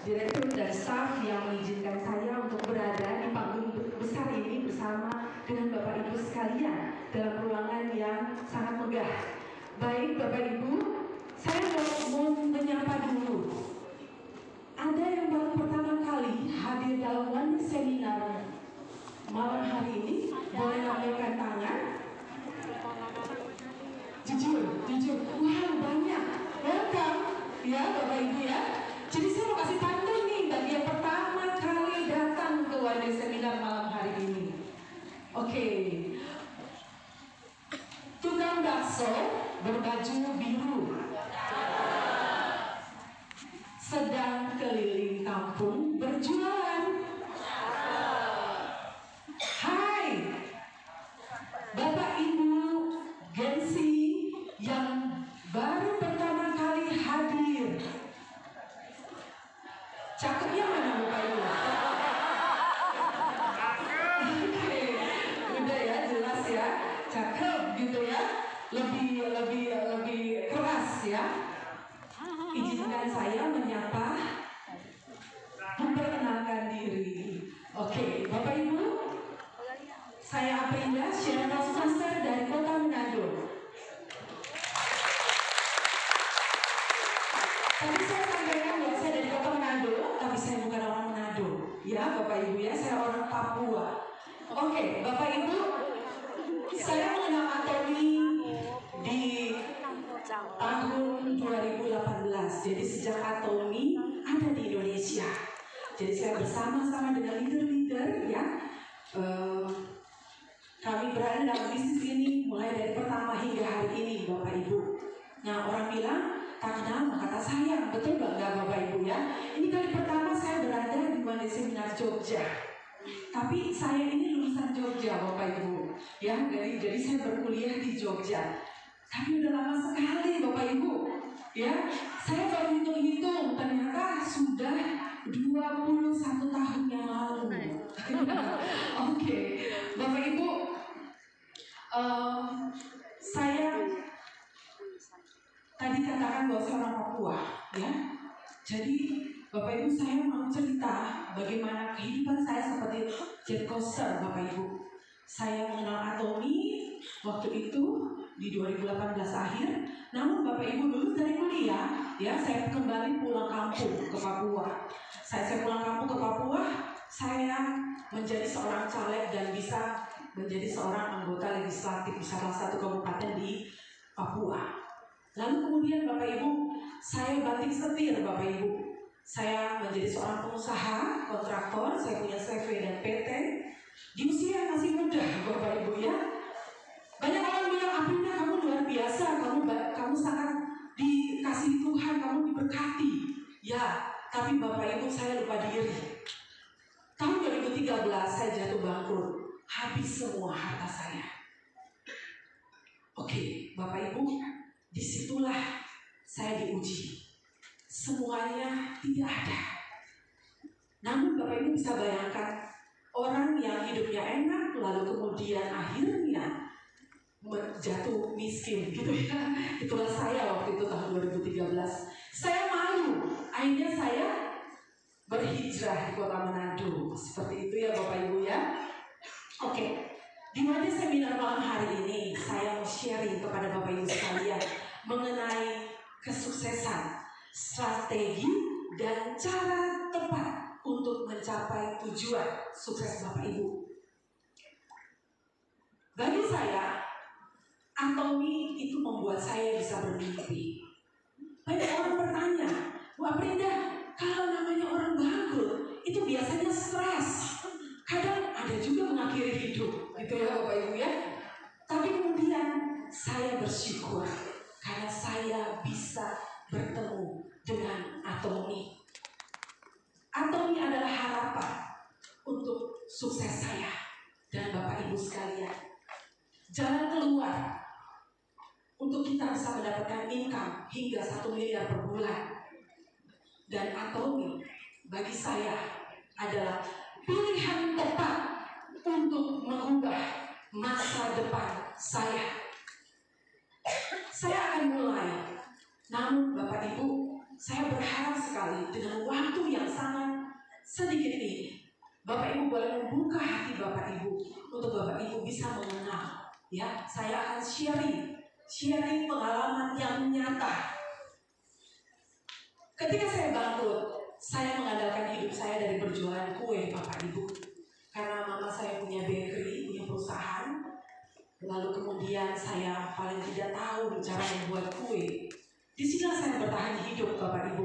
direktur dan staf yang mengizinkan saya untuk berada di panggung besar ini bersama dengan Bapak Ibu sekalian dalam ruangan yang sangat megah. Baik Bapak Ibu, saya mau menyapa dulu. Ada yang baru pertama kali hadir dalam one seminar malam hari ini, boleh lambaikan tangan. Jujur, wow banyak. Welcome ya Bapak Ibu ya. Jadi saya mau kasih tanda nih bagi yang pertama kali datang ke one seminar malam hari ini. Oke. Tukang bakso berbaju biru sedang keliling kampung berjualan. Hai Bapak Ibu Gensi yang baru pertama kali hadir. Cakepnya mana Bapak Ibu? Oke, udah ya, jelas ya, cakep gitu ya, lebih keras ya. Izinkan saya menyapa, memperkenalkan diri. Oke, Bapak Ibu, saya Aprinda, Chef Master dari Kota Manado. Tadi saya sampaikan bahwa saya dari Kota Manado, tapi saya bukan orang Manado. Ya, Bapak Ibu ya, saya orang Papua. Oke, Bapak Ibu, saya mengenal Antoni di tahun 2018. Jadi sejak Antoni ada di Indonesia. Jadi saya bersama-sama dengan leader-leader ya. Kami berada dalam bisnis ini mulai dari pertama hingga hari ini Bapak Ibu. Nah orang bilang tak kenal maka tak sayang, betul nggak Bapak Ibu ya? Ini kali pertama saya berada di One Seminar Jogja. Tapi saya ini lulusan Jogja Bapak Ibu ya, jadi saya berkuliah di Jogja. Tapi udah lama sekali Bapak Ibu ya. Saya baru hitung-hitung ternyata sudah 21 tahun yang lalu. Oke, Bapak Ibu, saya tadi katakan bahwa saya orang Papua ya. Jadi Bapak Ibu saya mau cerita bagaimana kehidupan saya seperti jet coaster Bapak Ibu. Saya mengenal Antoni waktu itu di 2018 akhir. Namun Bapak Ibu lulus dari kuliah ya, saya kembali pulang kampung ke Papua. Saya pulang kampung ke Papua, saya menjadi seorang caleg dan bisa menjadi seorang anggota legislatif di salah satu kabupaten di Papua. Lalu kemudian Bapak Ibu, saya banting setir Bapak Ibu. Saya menjadi seorang pengusaha, kontraktor, saya punya CV dan PT. Di usia yang masih muda Bapak Ibu ya. Banyak orang bilang, Aprinda kamu luar biasa, kamu sangat dikasih Tuhan, kamu diberkati. Ya, tapi Bapak Ibu saya lupa diri. Tahun 2013 saya jatuh bangkrut, habis semua harta saya. Oke, Bapak Ibu, disitulah saya diuji. Semuanya tidak ada. Namun Bapak Ibu bisa bayangkan, orang yang hidupnya enak lalu kemudian akhirnya jatuh miskin gitu ya. Itulah saya waktu itu tahun 2013. Saya malu, akhirnya saya berhijrah di Kota Manado. Seperti itu ya Bapak Ibu ya. Oke, di One Seminar malam hari ini saya mau sharing kepada Bapak Ibu sekalian mengenai kesuksesan, strategi dan cara tepat untuk mencapai tujuan sukses Bapak Ibu. Bagi saya, Antoni itu membuat saya bisa bermimpi. Banyak orang bertanya, Wah Aprinda, kalau namanya orang bangkrut itu biasanya stres. Kadang ada juga mengakhiri hidup, gitu ya Bapak Ibu ya. Tapi kemudian saya bersyukur karena saya bisa bertemu dengan Antoni. Antoni adalah harapan untuk sukses saya dan Bapak Ibu sekalian. Jalan keluar untuk kita bisa mendapatkan income hingga 1 miliar per bulan. Dan Antoni bagi saya adalah pilihan tepat untuk mengubah masa depan saya. Saya akan mulai. Namun Bapak Ibu, saya berharap sekali dengan waktu yang sangat sedikit ini. Bapak Ibu boleh membuka hati Bapak Ibu untuk Bapak Ibu bisa mengenal. Ya, saya akan sharing pengalaman yang nyata. Ketika saya bangkrut, saya mengandalkan hidup saya dari berjualan kue, Bapak Ibu. Karena mama saya punya bakery, punya perusahaan. Lalu kemudian saya paling tidak tahu cara membuat kue. Di sini saya bertahan hidup, Bapak Ibu.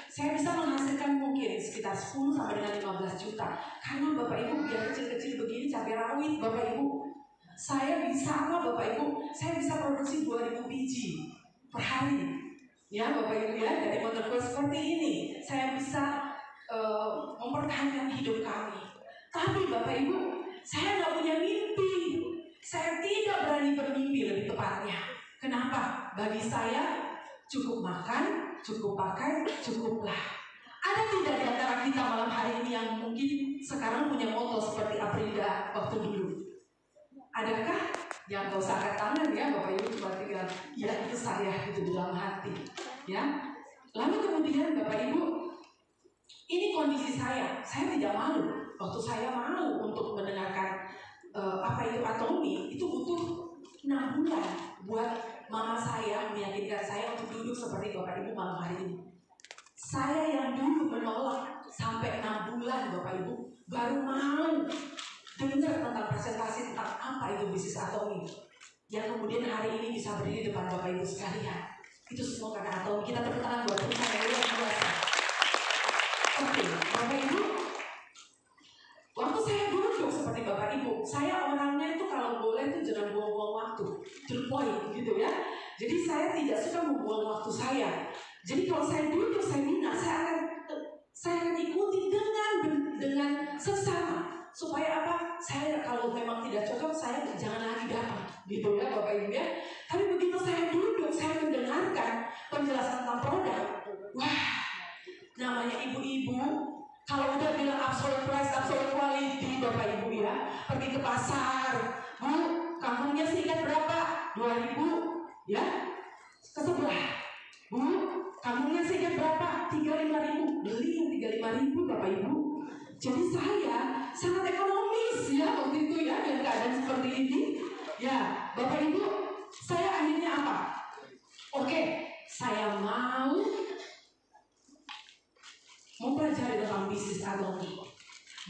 Saya bisa menghasilkan mungkin sekitar 10 sampai dengan 15 juta. Karena Bapak Ibu biar kecil-kecil begini cabai rawit, Bapak Ibu. Saya bisa apa, Bapak Ibu? Saya bisa produksi 2000 biji per hari. Ya, Bapak Ibu ya, dari motor kue seperti ini saya bisa mempertahankan hidup kami. Tapi Bapak Ibu, saya nggak punya mimpi. Saya tidak berani bermimpi, lebih tepatnya. Kenapa? Bagi saya cukup makan, cukup pakai, cukuplah. Ada tidak di antara kita malam hari ini yang mungkin sekarang punya moto seperti Aprida waktu dulu? Adakah? Yang gak usah angkat tangan ya, Bapak Ibu, cuma tinggal ya itu saya gitu di dalam hati. Ya. Lalu kemudian Bapak Ibu, ini kondisi saya tidak malu. Waktu saya mau untuk mendengarkan apa itu Atomi, itu butuh 6 bulan buat mama saya meyakinkan saya untuk duduk seperti Bapak Ibu malam hari ini. Saya yang dulu menolak sampai 6 bulan Bapak Ibu baru mau dengar tentang presentasi tentang apa itu bisnis Atomi, yang kemudian hari ini bisa berdiri di depan Bapak Ibu sekalian. Itu semua karena Atomi. Kita tepuk tangan buat perusahaan yang luar biasa. Oke, Bapak Ibu, waktu saya duduk seperti Bapak Ibu, saya orangnya itu kalau boleh itu jangan buang-buang waktu, to the point gitu ya. Jadi saya tidak suka membuang waktu saya. Jadi kalau saya duduk, saya minat, saya akan ikuti dengan sesama. Supaya apa? Saya kalau memang tidak cocok, saya jangan lagi datang, gitu ya Bapak Ibu ya. Tapi begitu saya duduk, saya mendengarkan penjelasan tentang produk, wah, namanya ibu-ibu. Kalau udah bilang absolute price, absolute quality, Bapak Ibu ya, pergi ke pasar, Bu, kangkungnya seikat berapa? 2000, ya, ke sebelah. Bu, kangkungnya seikat berapa? 35.000, beli yang 35.000, Bapak Ibu. Jadi saya sangat ekonomis ya waktu itu ya, dengan keadaan seperti ini. Ya, Bapak Ibu, saya akhirnya apa? Oke, saya mau mempelajari tentang bisnis Atomi.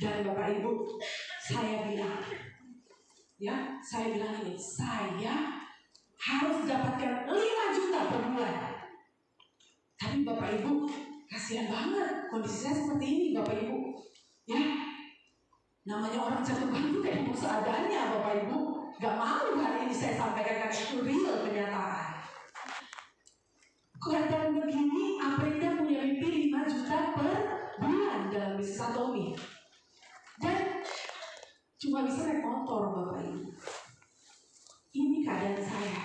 Dan Bapak Ibu, saya bilang ini, saya harus dapatkan 5 juta per bulan. Tapi Bapak Ibu, kasihan banget kondisi saya seperti ini, Bapak Ibu. Ya, namanya orang jatuh bangun kayak ibu seadanya, Bapak Ibu. Gak mau hari ini saya sampaikan karena itu real kenyataan. Keadaan begini, Aprida punya mimpi 5 juta per bulan dalam bisnis Atomi. Dan cuma bisa naik motor, Bapak Ibu. Ini keadaan saya.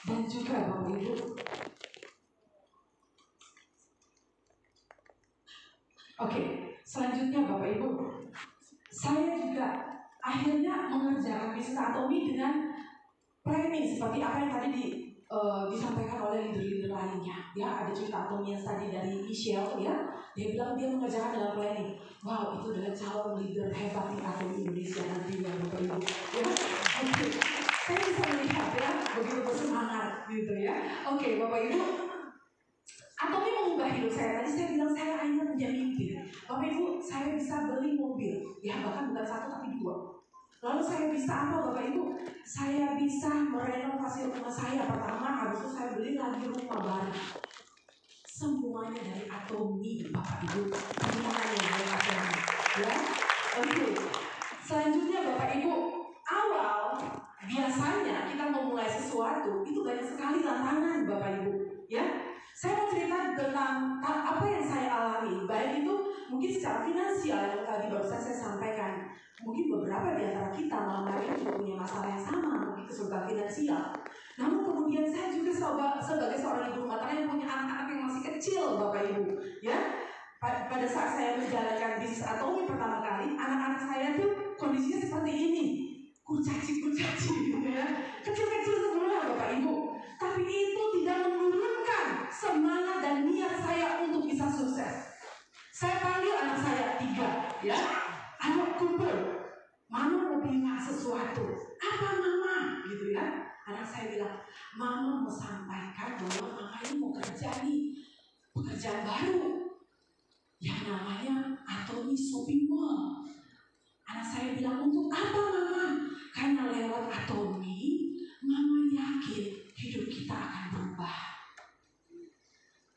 Dan juga Bapak Ibu, oke, selanjutnya Bapak Ibu, saya juga akhirnya mengerjakan bisnis Atomi dengan planning seperti apa yang tadi disampaikan oleh leader-leader lainnya. Ya, ada cerita Atomi yang tadi dari Michelle ya. Dia bilang dia mengerjakan dengan planning. Wow, itu adalah calon leader hebat di Atomi Indonesia nantinya, Bapak Ibu. Ya, oke. Saya bisa melihat ya, begitu bersemangat gitu ya. Oke, Bapak Ibu, Atomi mengubah hidup saya. Tadi saya bilang saya hanya punya mimpi. Bapak Ibu, saya bisa beli mobil. Ya, bahkan bukan 1 tapi 2. Lalu saya bisa apa Bapak Ibu? Saya bisa merenovasi rumah saya. Pertama, habis itu saya beli lagi rumah baru. Semuanya dari Atomi, Bapak Ibu. Semuanya dari Atomi. Ya, oke. Selanjutnya Bapak Ibu, awal biasanya kita memulai sesuatu itu banyak sekali tantangan, Bapak Ibu. Ya, saya mau cerita tentang apa yang saya alami. Baik itu mungkin secara finansial yang tadi barusan saya sampaikan. Mungkin beberapa di antara kita malam hari ini juga punya masalah yang sama, mungkin kesulitan finansial. Namun kemudian saya juga sebagai seorang ibu rumah tangga yang punya anak-anak yang masih kecil, Bapak Ibu. Ya, pada saat saya menjalankan bisnis Atomi pertama kali, anak-anak saya tuh kondisinya seperti ini, kurcaci gitu ya, kecil-kecil semua, Bapak Ibu. Tapi itu tidak menurunkan semangat dan niat saya untuk bisa sukses. Saya panggil anak saya, ya, anak kumpul, mama mau bilang sesuatu, apa mama, gitu ya. Anak saya bilang, mama mau sampaikan bahwa mama ini mau kerja nih, pekerjaan baru, yang namanya Atomi Shopping Mall. Anak saya bilang, untuk apa mama? Karena lewat Atomi, mama yakin hidup kita akan berubah.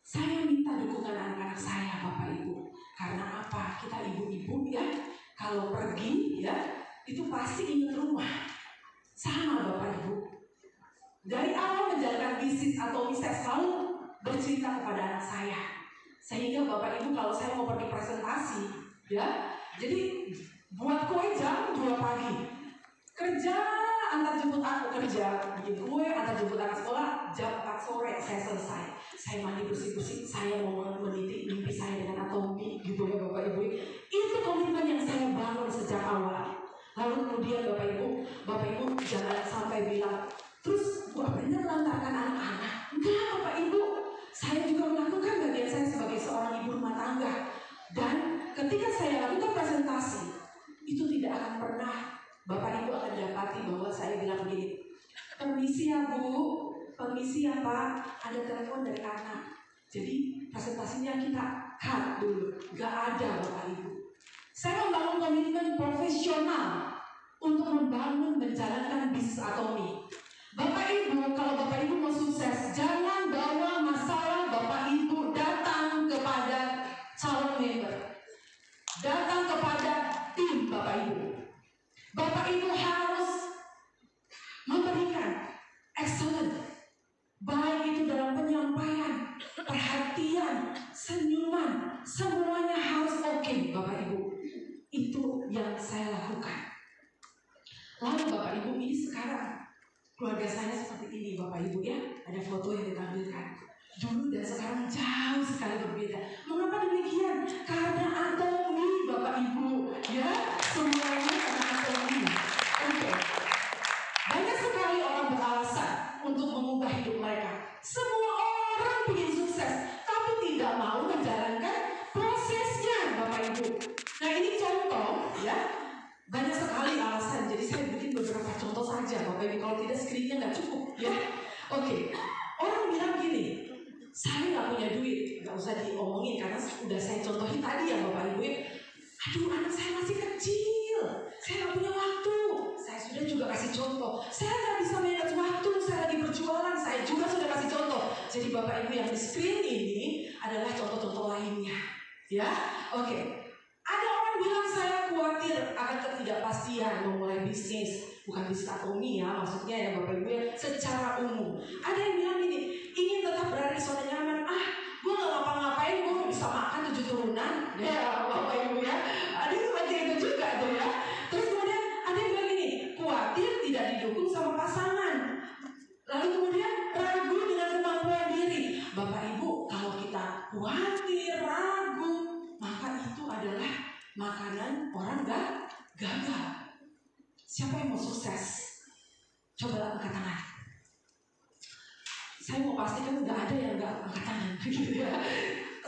Saya minta dukungan anak-anak saya, Bapak Ibu. Karena apa? Kita ibu-ibu ya, kalau pergi ya, itu pasti ingat rumah. Sama Bapak Ibu. Dari awal menjalankan bisnis Atomi, saya selalu bercerita kepada anak saya. Sehingga Bapak Ibu kalau saya mau pergi presentasi, ya, jadi buat kue jam 2 pagi. Kerja, antar jemput aku kerja, bikin kue, antar jemput anak sekolah, jam 4 sore saya selesai. Saya mandi bersih-bersih, saya mau meniti mimpi saya dengan Atomi, gitu ya Bapak Ibu. Itu komitmen yang saya bangun sejak awal. Lalu kemudian Bapak Ibu jangan sampai bilang, terus gua benar melantarkan anak-anak. Enggak Bapak Ibu, saya juga melakukan bagian saya sebagai seorang ibu rumah tangga. Dan ketika saya lakukan presentasi, itu tidak akan pernah Bapak Ibu akan dapati bahwa saya bilang begini, permisi ya Bu, permisi ya Pak, ada telepon dari anak. Jadi presentasinya kita cut dulu, gak ada Bapak Ibu. Saya membangun komitmen profesional untuk membangun menjalankan bisnis Atomi. Bapak Ibu, kalau Bapak Ibu mau sukses, jangan bawa masalah Bapak Ibu datang kepada calon member, datang kepada tim Bapak Ibu. Bapak Ibu harus memberikan excellent, baik itu dalam penyampaian, perhatian, senyuman, semuanya harus oke Bapak Ibu. Itu yang saya lakukan. Lalu Bapak Ibu, ini sekarang keluarga saya seperti ini Bapak Ibu ya. Ada foto yang ditampilkan. Dulu dan sekarang jauh sekali berbeda. Mengapa demikian? Karena Atomi Bapak Ibu ya. Semuanya karena Atomi. Oke. Banyak sekali orang beralasan untuk mengubah hidup mereka. Semua orang ingin sukses, tapi tidak mau menjalankan prosesnya Bapak Ibu. Nah ini contoh ya. Banyak sekali alasan, jadi saya bikin beberapa contoh saja Bapak Ibu. Kalau tidak screen-nya nggak cukup ya. Oke. Orang bilang gini, saya nggak punya duit, nggak usah diomongin karena udah saya contohin tadi ya Bapak Ibu. Aduh anak saya masih kecil, saya nggak punya waktu. Saya sudah juga kasih contoh, saya nggak bisa manage waktu, saya lagi berjualan, saya juga sudah kasih contoh. Jadi Bapak Ibu yang di screen ini adalah contoh-contoh lainnya ya. Oke. Ada orang bilang saya khawatir akan ketidakpastian memulai bisnis, bukan bisnis Atomi ya, maksudnya ya Bapak Ibu ya, secara umum. Ada yang bilang gini, ingin tetap berada di zona nyaman. Gue gak ngapa-ngapain, gue bisa makan 7 turunan. Ya Bapak Ibu ya, ada yang seperti itu juga tuh ya. Terus kemudian ada yang bilang gini, khawatir tidak didukung sama pasangan. Lalu kemudian ragu dengan kemampuan diri. Bapak Ibu, kalau kita khawatir, ragu, maka itu adalah makanan orang gagal. Siapa yang mau sukses? Coba angkat tangan. Saya mau pastikan nggak ada yang nggak angkat tangan.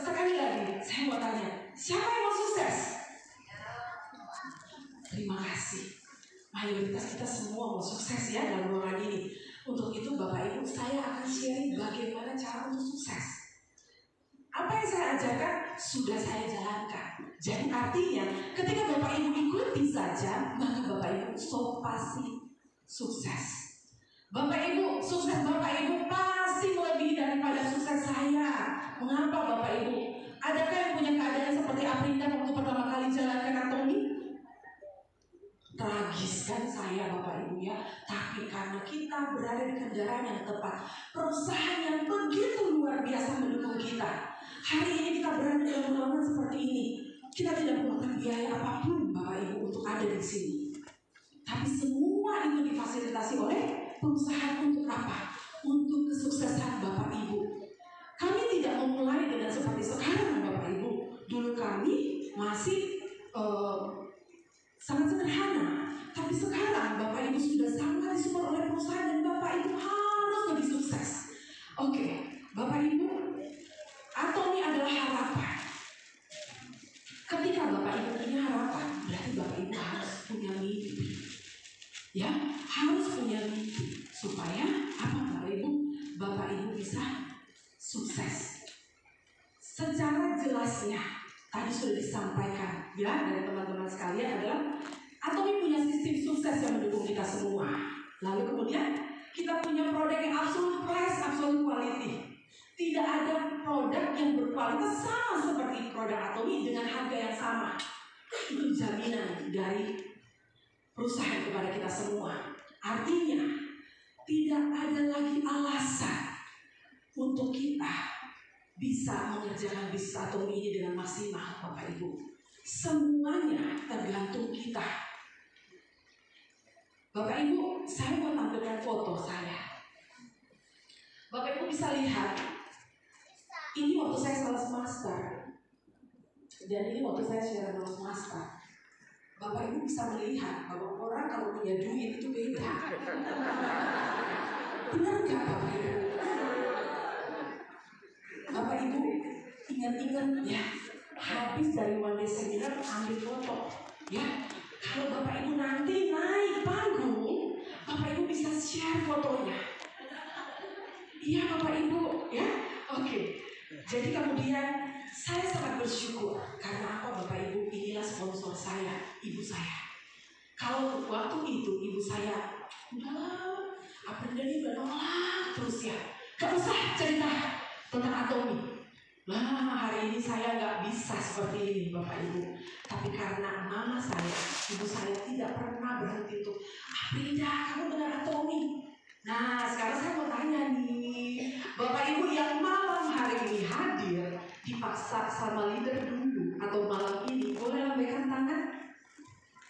Sekali lagi, saya mau tanya, siapa yang mau sukses? Terima kasih. Mayoritas kita semua mau sukses ya dalam ruangan ini. Untuk itu Bapak Ibu, saya akan sharing bagaimana cara untuk sukses. Apa yang saya ajarkan sudah saya jalankan. Jadi artinya ketika Bapak Ibu ikuti saja, maka Bapak Ibu pasti sukses. Bapak Ibu, sukses Bapak Ibu pasti melebihi daripada sukses saya. Mengapa Bapak Ibu? Adakah yang punya keadaan seperti Aprinda waktu pertama kali jalankan Atomi? Tragis kan saya Bapak Ibu ya. Tapi karena kita berada di kendaraan yang tepat, perusahaan yang begitu luar biasa mendukung kita, hari ini kita berada dalam ruangan seperti ini. Kita tidak memakan biaya apapun Bapak Ibu untuk ada di sini. Tapi semua itu difasilitasi oleh perusahaan untuk apa? Untuk kesuksesan Bapak Ibu. Kami tidak memulai dengan seperti sekarang Bapak Ibu. Dulu kami masih sangat sederhana. Tapi sekarang Bapak Ibu sudah sangat disupport oleh perusahaan dan Bapak Ibu harus lebih sukses. Oke, Bapak Ibu, Atomi adalah harapan. Ketika Bapak Ibu punya harapan, Bapak Ibu harus punya mimpi. Ya, harus punya mimpi supaya apa Bapak Ibu? Bapak Ibu bisa sukses. Secara jelasnya tadi sudah disampaikan ya dari teman-teman sekalian adalah Atomi punya sistem sukses yang mendukung kita semua. Lalu kemudian kita punya produk yang absolute price, absolute quality. Tidak ada produk yang berkualitas sama seperti produk Atomi dengan harga yang sama. Itu jaminan dari perusahaan kepada kita semua. Artinya tidak ada lagi alasan untuk kita bisa mengerjakan bisnis Atomi ini dengan maksimal, Bapak Ibu. Semuanya tergantung kita. Bapak Ibu, saya mau tampilkan foto saya. Bapak Ibu bisa lihat, ini waktu saya sales master, dan ini waktu saya share master. Bapak Ibu bisa melihat bahwa orang kalau punya duit itu beda. Benar nggak Bapak Ibu? Bapak Ibu ingat-ingat ya, habis dari one day seminar ambil foto ya. Kalau Bapak Ibu nanti naik panggung, Bapak Ibu bisa share fotonya. Iya Bapak Ibu ya. Oke. Jadi kemudian saya sangat bersyukur karena apa Bapak Ibu, inilah sponsor saya, ibu saya. Kalau waktu itu ibu saya udahlah, apa ini udah nolak terus ya, gak usah cerita tentang Atomi. Nah hari ini saya gak bisa seperti ini Bapak Ibu. Tapi karena mama saya, ibu saya tidak pernah berhenti untuk Aprida, kamu benar Atomi. Nah sekarang saya mau tanya nih, Bapak Ibu yang malam hari ini hadir dipaksa sama leader dulu atau malam ini, boleh lambaikan tangan?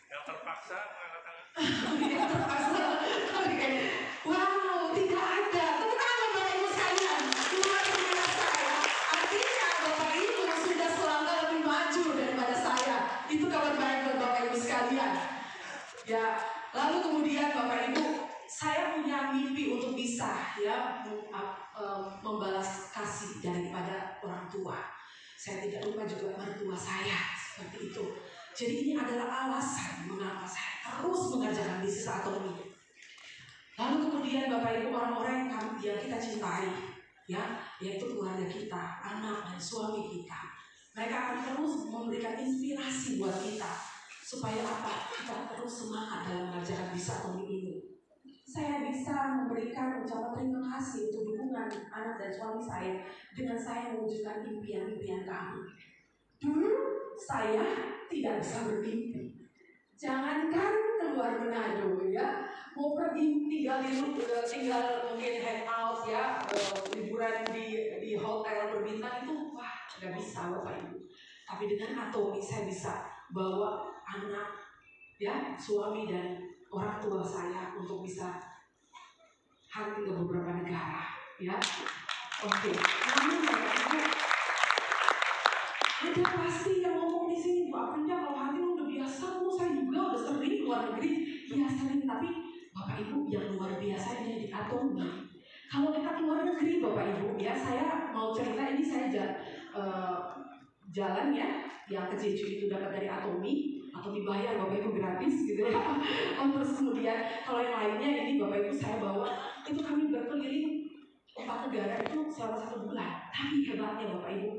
Yang terpaksa mengangkat tangan. Yang terpaksa. Oke. Wow, tidak ada. Tepuk tangan Bapak Ibu sekalian. Luar biasa ya. Artinya Bapak Ibu sudah selangkah lebih maju daripada saya. Itu kabar baik buat Bapak Ibu sekalian. Ya, lalu kemudian Bapak Ibu, saya punya mimpi untuk bisa ya membalas kasih daripada orang tua. Saya tidak lupa juga mertua saya seperti itu. Jadi ini adalah alasan mengapa saya terus mengerjakan bisnis Atomi. Lalu kemudian Bapak Ibu, orang-orang yang kita cintai ya, yaitu keluarga kita, anak dan suami kita, mereka akan terus memberikan inspirasi buat kita supaya apa? Kita terus semangat dalam mengerjakan bisnis Atomi ini. Saya bisa memberikan ucapan terima kasih untuk dukungan anak dan suami saya dengan saya mewujudkan impian-impian kami. Dulu saya tidak bisa bermimpi. Jangankan keluar Manado ya, mau pergi tinggal mungkin hangout ya, liburan di hotel berbintang itu wah nggak bisa Bapak Ibu. Tapi dengan Atomi saya bisa bawa anak ya, suami dan orang tua saya untuk bisa hunting ke beberapa negara ya. Oke. Namun Bapak Ibu, ada pasti yang ngomong di sini, Bu Aprida kalau hunting udah biasa, saya juga udah sering luar negeri. Iya sering, tapi Bapak Ibu yang luar biasa ini di Atomi. Kalau kita keluar negeri Bapak Ibu ya, saya mau cerita ini saya jalan ya, yang ke Jeju itu dapat dari Atomi atau dibayar Bapak Ibu gratis gitu ya. Terus kemudian kalau yang lainnya ini Bapak Ibu saya bawa, itu kami berkeliling 4 negara itu selama 1 bulan. Tapi hebatnya Bapak Ibu,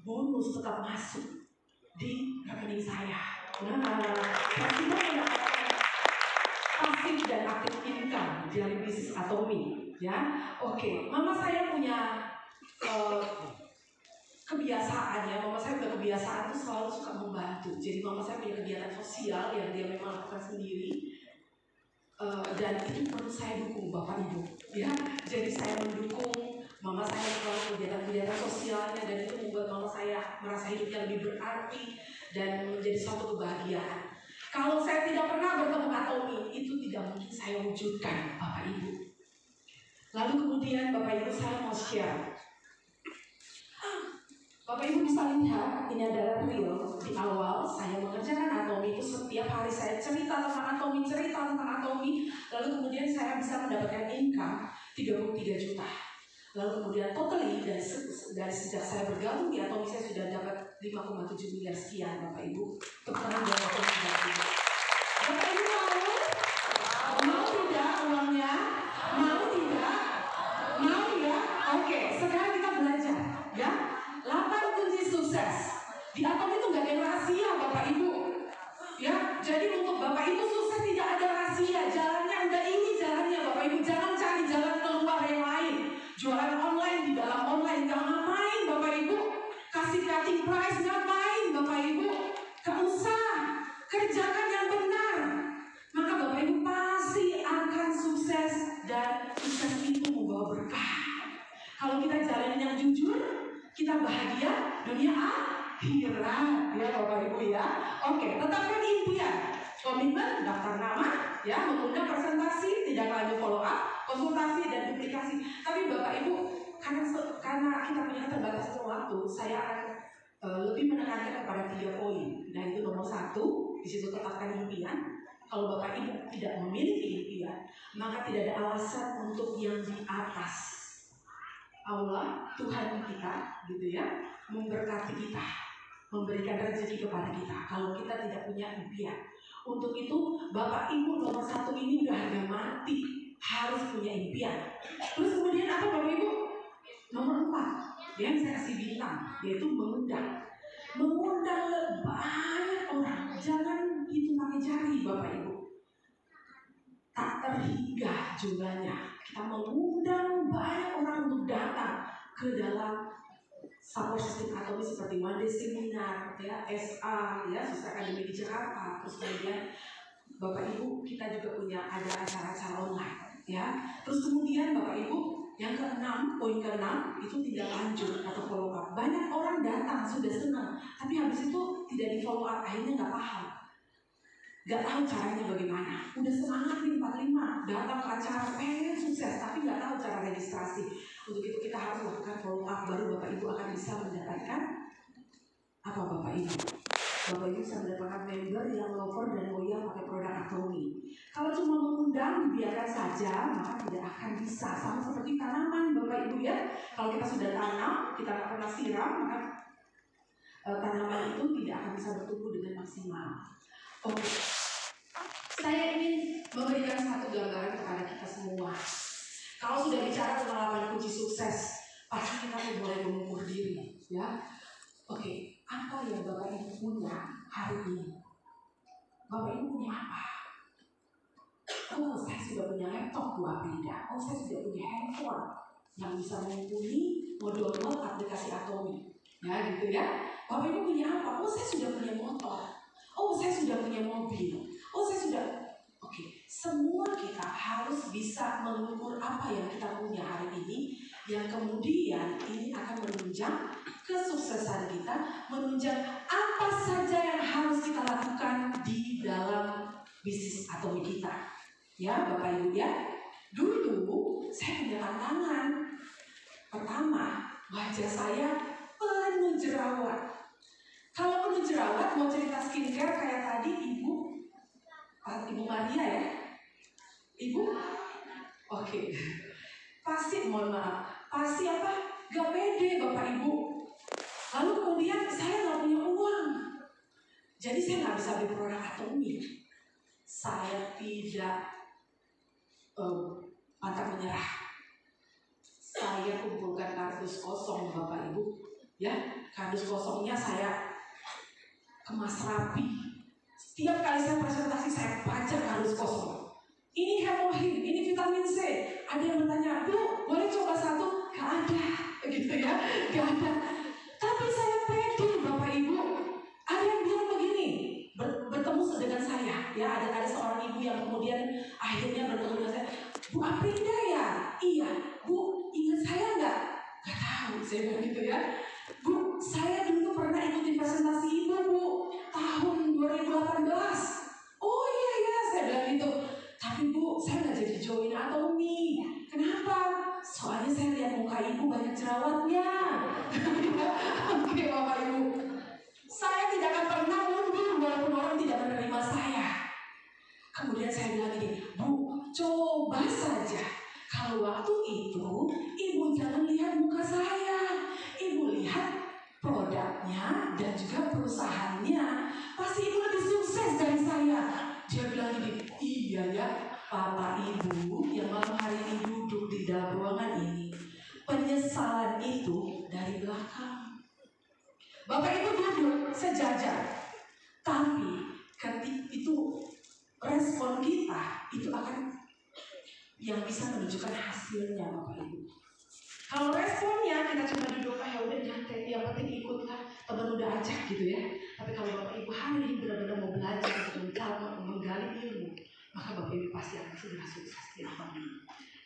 bonus tetap masuk di rekening saya. Nah, saya tidak mendapatkan pasif dan aktif income dari bisnis Atomi ya. Oke, mama saya punya kebiasaan ya, mama saya udah kebiasaan tuh selalu suka membantu. Jadi mama saya punya kegiatan sosial yang dia memang lakukan sendiri, dan itu perlu saya dukung Bapak Ibu ya. Jadi saya mendukung mama saya melakukan kegiatan-kegiatan sosialnya, dan itu membuat mama saya merasa hidupnya lebih berarti dan menjadi suatu kebahagiaan. Kalau saya tidak pernah bertemu Atomi, itu tidak mungkin saya wujudkan Bapak Ibu. Lalu kemudian Bapak Ibu saya mau share. Bapak Ibu bisa lihat, ini adalah real di awal saya mengerjakan Atomi itu setiap hari saya cerita tentang Atomi, lalu kemudian saya bisa mendapatkan income 33 juta. Lalu kemudian totally dari sejak saya bergabung di Atomi saya sudah dapat 5,7 miliar sekian Bapak Ibu. Terutama dari Bapak Ibu. Bapak Ibu mau tidak uangnya? Mau tidak? Mau ya? Oke, sekarang kita belajar ya. 8 kunci sukses. Di Atom itu nggak ada rahasia Bapak Ibu. Ya, jadi untuk Bapak Ibu sukses tidak ada rahasia. Jalannya udah ini jalannya Bapak Ibu. Jangan cari jalan keluar yang lain. Jualan online di dalam online nggak ngapain Bapak Ibu. Kasih cutting price ngapain Bapak Ibu. Gak usah. Kerjakan yang benar. Maka Bapak Ibu pasti akan sukses dan sukses itu membawa berkah. Kalau kita jalanin yang jujur, kita bahagia dunia akhirat ya Bapak Ibu ya. Oke, tetapkan impian, komitmen, daftar nama, ya, mengundang presentasi, tidak lanjut follow up, konsultasi dan duplikasi. Tapi Bapak Ibu, karena kita punya keterbatasan waktu, saya akan lebih menekankan kepada 3 poin. Nah itu nomor 1, di situ tetapkan impian. Kalau Bapak Ibu tidak memiliki impian, maka tidak ada alasan untuk yang di atas. Allah, Tuhan kita, gitu ya, memberkati kita, memberikan rezeki kepada kita. Kalau kita tidak punya impian, untuk itu Bapak Ibu nomor 1 ini udah harga mati, harus punya impian. Terus kemudian apa Bapak Ibu? Nomor 4, yang saya kasih bintang, yaitu mengundang banyak orang. Jangan hitung pakai jari Bapak Ibu. Tak terhingga jumlahnya. Kita mengundang banyak orang untuk datang ke dalam support system Atomi seperti One Day Seminar, ya, SA, ya, Suster Academy di Jakarta. Terus kemudian Bapak Ibu kita juga punya ada acara-acara online, ya. Terus kemudian Bapak Ibu yang ke-6, poin ke-6 itu tidak lanjut atau follow up. Banyak orang datang sudah senang, tapi habis itu tidak di follow up, akhirnya nggak paham. Gak tahu caranya bagaimana. Udah semangat nih 45 datang ke acara pengen sukses, tapi gak tahu cara registrasi. Untuk itu kita harus lakukan follow up, baru Bapak Ibu akan bisa mendapatkan apa Bapak Ibu? Bapak Ibu bisa mendapatkan member yang lover dan loyal pakai produk Atomi. Kalau cuma mengundang dibiarkan saja, maka tidak akan bisa. Sama seperti tanaman Bapak Ibu ya. Kalau kita sudah tanam, kita gak pernah siram, maka tanaman itu tidak akan bisa bertumbuh dengan maksimal. Oke, saya ingin memberikan satu gambaran kepada kita semua. Kalau sudah bicara tentang 8 kunci sukses, pasti kita mulai mengukur diri, ya. Oke, apa yang Bapak Ibu punya hari ini? Bapak Ibu punya apa? Oh, saya sudah punya laptop buat beda. Oh, saya sudah punya handphone yang bisa mumpuni download aplikasi Atomi, ya gitu ya. Bapak Ibu punya apa? Oh, saya sudah punya motor. Oh, saya sudah punya mobil. Oh, saya sudah. Oke, semua kita harus bisa mengukur apa yang kita punya hari ini, yang kemudian ini akan menunjang kesuksesan kita, menunjang apa saja yang harus kita lakukan di dalam bisnis Atomi kita. Ya, Bapak Ibu ya. Dulu saya punya tantangan. Pertama, wajah saya penuh jerawat. Kalau penuh jerawat, mau cerita skincare kayak tadi Ibu Maria ya? Ibu? Oke. Pasti, mohon maaf. Pasti apa? Gak pede Bapak Ibu. Lalu kemudian saya gak punya uang. Jadi saya gak bisa beli produk Atomi. Saya tidak pantang menyerah. Saya kumpulkan kardus kosong Bapak Ibu. Ya, kardus kosongnya saya kemas rapi. Setiap kali saya presentasi saya baca kardus kosong. Ini hemohin, ini vitamin C. Ada yang bertanya, Bu, boleh coba satu? Gak ada, gitu ya, gak ada. Tapi saya pede Bapak Ibu. Ada yang bilang begini, bertemu dengan saya, ya ada seorang ibu yang kemudian akhirnya bertemu dengan saya. Bu Aprinda ya? Iya. Bu, ingat saya nggak? Gak tahu, saya bilang gitu ya. Bu, saya dulu pernah ikuti presentasi Ibu, Bu, tahun 2018. Oh iya ya, saya bilang gitu. Tapi Bu, saya nggak jadi join Atomi. Kenapa? Soalnya saya lihat muka Ibu banyak jerawatnya. Oke Bapak Ibu, saya tidak akan pernah mundur walaupun orang tidak menerima saya. Kemudian saya bilang gini, Bu, coba saja. Kalau waktu itu Ibu jangan lihat muka saya, Ibu lihat produknya dan juga perusahaannya. Pasti ibu lebih sukses dari saya. Dia bilang gini, iya ya Bapak Ibu yang malam hari ini duduk di dalam ruangan ini, penyesalan itu dari belakang. Bapak Ibu duduk sejajar, tapi ketika itu respon kita itu akan yang bisa menunjukkan hasilnya Bapak Ibu. Kalau responnya kita cuma duduk ya udah nyantai, yang penting ikutlah, teman udah ajak gitu ya. Tapi kalau Bapak Ibu hari ini benar-benar mau belajar untuk menggali ilmu, maka Bapak Ibu pasti akan segera sukses di tahun ini.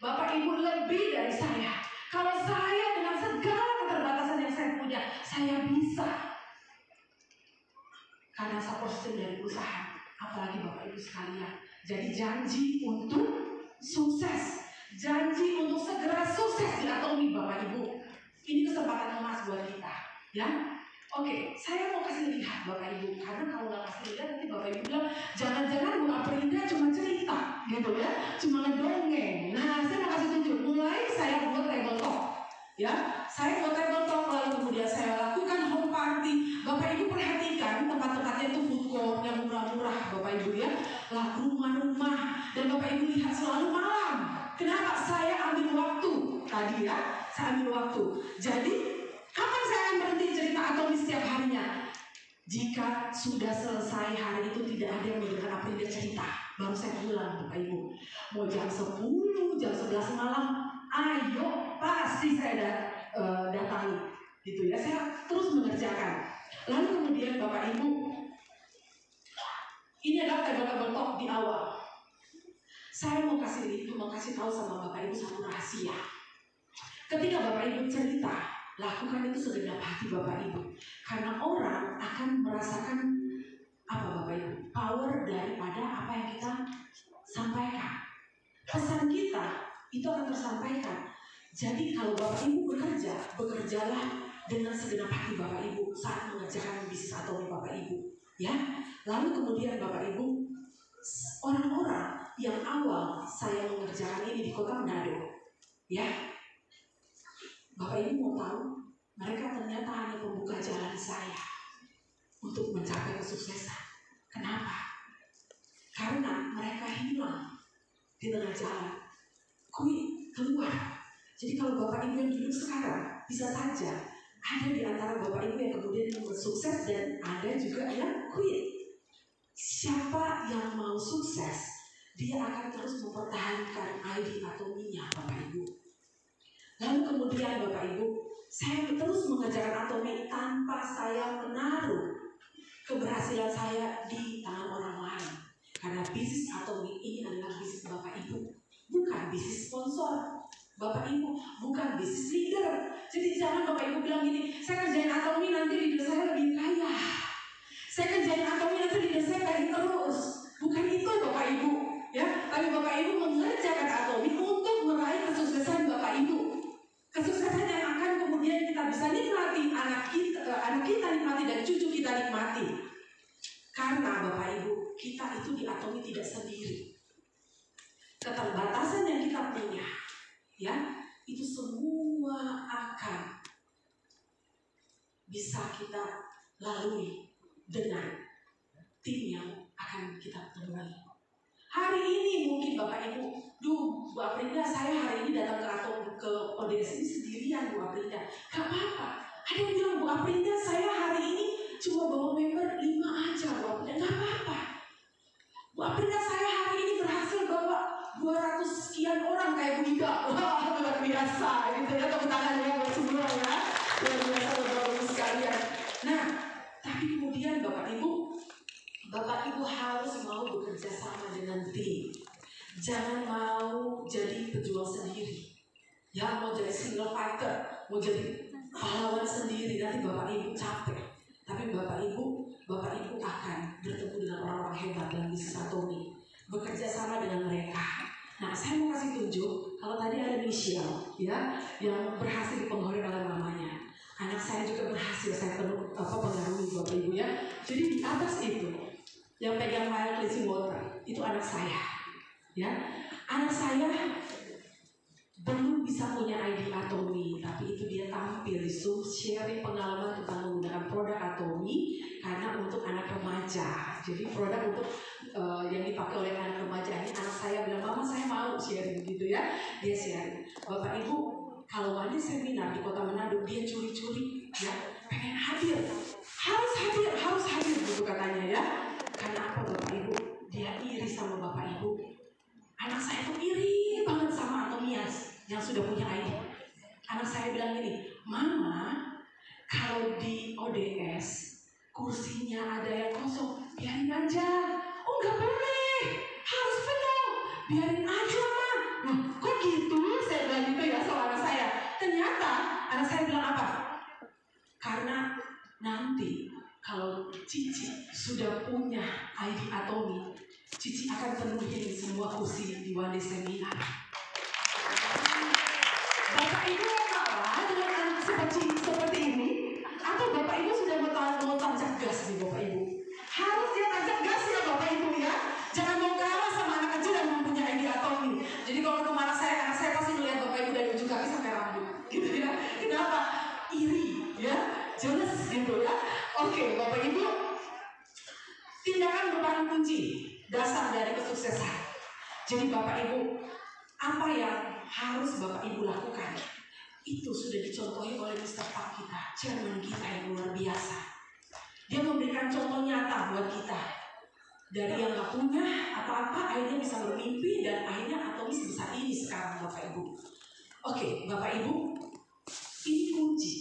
Bapak Ibu lebih dari saya. Kalau saya dengan segala keterbatasan yang saya punya, saya bisa. Karena support system dari perusahaan, apalagi Bapak Ibu sekalian. Jadi janji untuk sukses. Janji untuk segera sukses di Atomi Bapak Ibu. Ini kesempatan emas buat kita, ya. Oke, saya mau kasih lihat Bapak Ibu, karena kalau nggak kasih lihat nanti Bapak Ibu bilang jangan-jangan Bu Aprinda cuma cerita, gitu ya, cuma ngedongeng. Nah, saya mau kasih tunjuk. Mulai saya buat tabletop, ya. Saya buat tabletop lalu kemudian saya lakukan home party. Bapak Ibu perhatikan tempat-tempatnya itu food court yang murah-murah, Bapak Ibu ya, lah rumah-rumah, dan Bapak Ibu lihat selalu malam. Kenapa? Saya ambil waktu tadi ya, saya ambil waktu. Jadi kapan saya akan berhenti cerita Atomi setiap harinya? Jika sudah selesai hari itu tidak ada yang mendengar Aprinda cerita, baru saya pulang Bapak Ibu. Mau jam 10, jam 11 malam, ayo pasti saya datangi. Gitu ya, saya terus mengerjakan. Lalu kemudian Bapak Ibu, ini adalah tabel-tabel di awal. Saya mau kasih tahu sama Bapak Ibu satu rahasia. Ketika Bapak Ibu cerita, lakukan itu segenap hati Bapak Ibu. Karena orang akan merasakan apa Bapak Ibu? Power daripada apa yang kita sampaikan. Pesan kita itu akan tersampaikan. Jadi kalau Bapak Ibu bekerja, bekerjalah dengan segenap hati Bapak Ibu saat mengerjakan bisnis atau Bapak Ibu. Ya. Lalu kemudian Bapak Ibu, orang-orang yang awal saya mengerjakan ini di kota Manado, ya, Bapak Ibu mau tahu, mereka ternyata hanya pembuka jalan saya untuk mencapai kesuksesan. Kenapa? Karena mereka hilang di tengah jalan, keluar. Jadi kalau Bapak Ibu yang duduk sekarang, bisa saja ada di antara Bapak Ibu yang kemudian sukses dan ada juga yang quit. Siapa yang mau sukses, dia akan terus mempertahankan ID Atominya Bapak Ibu. Lalu kemudian Bapak Ibu, saya terus mengerjakan Atomi tanpa saya menaruh keberhasilan saya di tangan orang lain. Karena bisnis Atomi ini adalah bisnis Bapak Ibu, bukan bisnis sponsor. Bapak Ibu, bukan bisnis leader. Jadi jangan Bapak Ibu bilang gini, saya kerjain Atomi nanti leader saya lebih kaya. Saya kerjain Atomi nanti leader saya kaya terus. Bukan itu Bapak Ibu, ya. Tapi Bapak Ibu mengerjakan Atomi untuk meraih kesuksesan Bapak Ibu. Kesuksesan yang akan kemudian kita bisa nikmati, anak kita nikmati dan cucu kita nikmati. Karena Bapak Ibu, kita itu di Atomi tidak sendiri. Keterbatasan yang kita punya, ya, itu semua akan bisa kita lalui dengan tim yang akan kita temui. Hari ini mungkin Bapak Ibu, Bu Aprinda, saya hari ini datang ke ODS ini sendirian Bu Aprinda. Gak apa-apa. Ada yang bilang Bu Aprinda, saya hari ini cuma bawa member 5 aja Bu Aprinda. Gak apa-apa. Bu Aprinda, saya hari ini berhasil bawa 200 sekian orang kayak Bu Ida. Wah, luar biasa gitu ya, tepuk tangan ya buat semua ya. Luar biasa Bapak Ibu sekalian. Nah, tapi kemudian Bapak Ibu harus mau bekerja sama dengan tim. Jangan mau jadi pejuang sendiri. Ya, mau jadi single fighter, mau jadi pahlawan sendiri, nanti Bapak Ibu capek. Tapi Bapak Ibu akan bertemu dengan orang-orang hebat dalam bisnis Atomi. Bekerja sama dengan mereka. Nah, saya mau kasih tunjuk, kalau tadi ada Michelle, ya, yang berhasil dipengaruhi oleh mamanya. Anak saya juga berhasil, saya pengaruhi Bapak Ibu ya. Jadi di atas itu, yang pegang file cleansing water, itu anak saya. Ya, anak saya belum bisa bisa punya ID Atomi, tapi itu dia tampil di Zoom sharing pengalaman tentang menggunakan produk Atomi karena untuk anak remaja. Jadi produk untuk yang dipakai oleh anak remaja ini, anak saya bilang, mama saya mau sharing gitu ya, dia sharing. Bapak Ibu, kalau ada seminar di Kota Manado, dia curi-curi ya, pengen hadir, harus hadir gitu katanya ya. Karena apa Bapak Ibu? Dia iri sama Bapak Ibu. Anak saya tuh iri banget sama Atomias yang sudah punya ID. Anak saya bilang gini, mama, kalau di ODS kursinya ada yang kosong, biarin aja. Oh nggak boleh, harus penuh, biarin aja ma. Kok gitu? Saya bilang gitu ya sama anak saya. Ternyata anak saya bilang apa? Karena nanti kalau Cici sudah punya ID Atomi, Cici akan penuhi semua kursi di One Day Seminar. Bapak Ibu kalah dengan anak seperti ini, atau Bapak Ibu sudah mau tancap gas nih Bapak Ibu? Harus dia tancap gas ya Bapak Ibu ya. Jangan mau kalah sama anak kecil yang mempunyai ID Atomi. Jadi kalau kemana anak saya pasti melihat Bapak Ibu dari ujung kaki sampai rambut, gitu ya. Kenapa? Iri, ya, jelas gitu ya. Oke, Bapak Ibu, tindakan merupakan kunci dasar dari kesuksesan. Jadi Bapak Ibu, apa yang harus Bapak Ibu lakukan? Itu sudah dicontohi oleh Mr. Pak kita, chairman kita yang luar biasa. Dia memberikan contoh nyata buat kita. Dari yang gak punya apa-apa, akhirnya bisa bermimpi dan akhirnya Atomi sebesar ini sekarang Bapak Ibu. Oke, Bapak Ibu, ini kunci.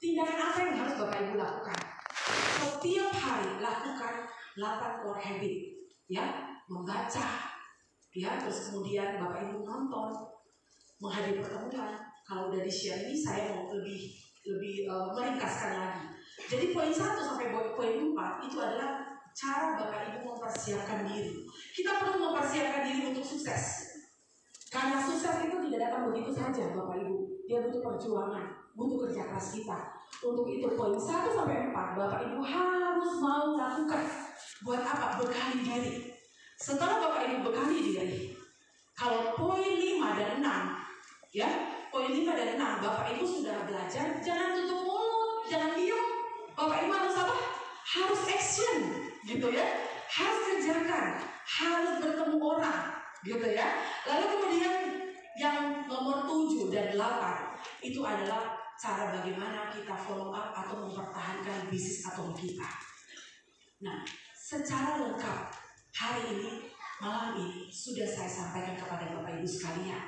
Tindakan apa yang harus Bapak Ibu lakukan? Setiap hari lakukan 8 core habit, ya, membaca, ya, terus kemudian Bapak Ibu nonton, menghadiri pertemuan. Kalau udah di-share ini saya mau lebih meringkaskan lagi. Jadi poin 1 sampai poin 4 itu adalah cara Bapak Ibu mempersiapkan diri. Kita perlu mempersiapkan diri untuk sukses. Karena sukses itu tidak datang begitu saja Bapak Ibu. Dia butuh perjuangan, butuh kerja keras kita. Untuk itu poin 1 sampai 4 Bapak Ibu harus mau lakukan. Buat apa? Bekali diri. Setelah Bapak Ibu bekali diri, kalau poin 5 dan 6, ya, poin 5 dan 6 Bapak Ibu sudah belajar, jangan tutup mulut, jangan diam. Bapak Ibu harus apa? Harus action, gitu ya. Harus kerjakan, harus bertemu orang, gitu ya. Lalu kemudian yang nomor 7 dan 8 itu adalah cara bagaimana kita follow up atau mempertahankan bisnis atau kita. Nah, secara lengkap hari ini, malam ini sudah saya sampaikan kepada Bapak Ibu sekalian.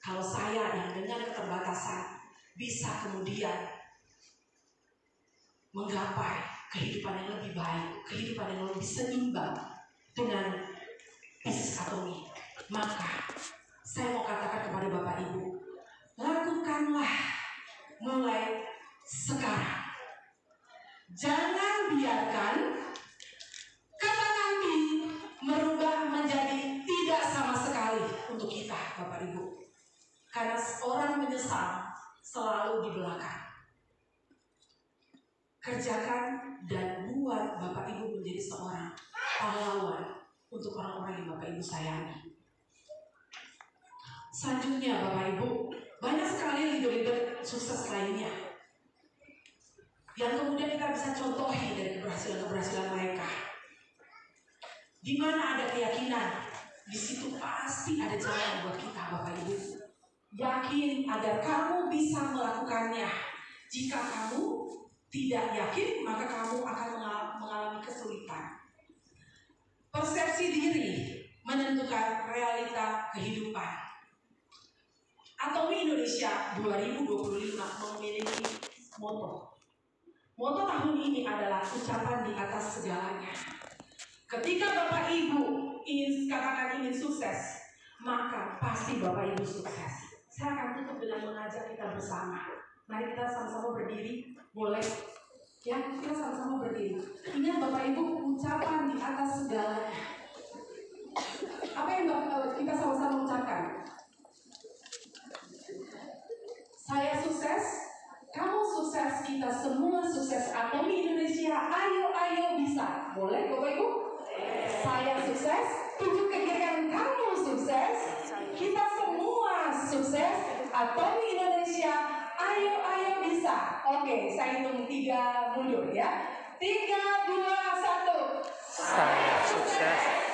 Kalau saya yang dengan keterbatasan bisa kemudian menggapai kehidupan yang lebih baik, kehidupan yang lebih seimbang dengan bisnis Atomi, maka saya mau katakan kepada Bapak Ibu, lakukanlah mulai sekarang. Jangan biarkan kata nanti merubah menjadi tidak sama sekali untuk kita Bapak Ibu. Karena orang menyesal selalu di belakang. Kerjakan dan buat Bapak Ibu menjadi seorang pahlawan untuk orang-orang yang Bapak Ibu sayangi. Selanjutnya Bapak Ibu, banyak sekali leader-leader sukses lainnya yang kemudian kita bisa contohi dari keberhasilan-keberhasilan mereka. Di mana ada keyakinan, di situ pasti ada jalan buat kita Bapak Ibu. Yakin agar kamu bisa melakukannya. Jika kamu tidak yakin, maka kamu akan mengalami kesulitan. Persepsi diri menentukan realita kehidupan. Atomi Indonesia 2025 memiliki moto. Moto tahun ini adalah ucapan di atas segalanya. Ketika Bapak Ibu ingin sukses, maka pasti Bapak Ibu sukses. Saya akan tutup dengan mengajak kita bersama. Mari kita sama-sama berdiri, boleh? Ya, kita sama-sama berdiri. Ingat Bapak Ibu, ucapan di atas segalanya. Apa yang kita sama-sama ucapkan? Saya sukses, kamu sukses, kita semua sukses. Atomi Indonesia, ayo bisa. Boleh Bapak Ibu? Saya sukses, tunjuk ke kiri kanan, kamu sukses, kita semua sukses. Atomi Indonesia, ayo ayo bisa. Oke, saya hitung 3 mundur ya. 3, 2, 1. Saya sukses.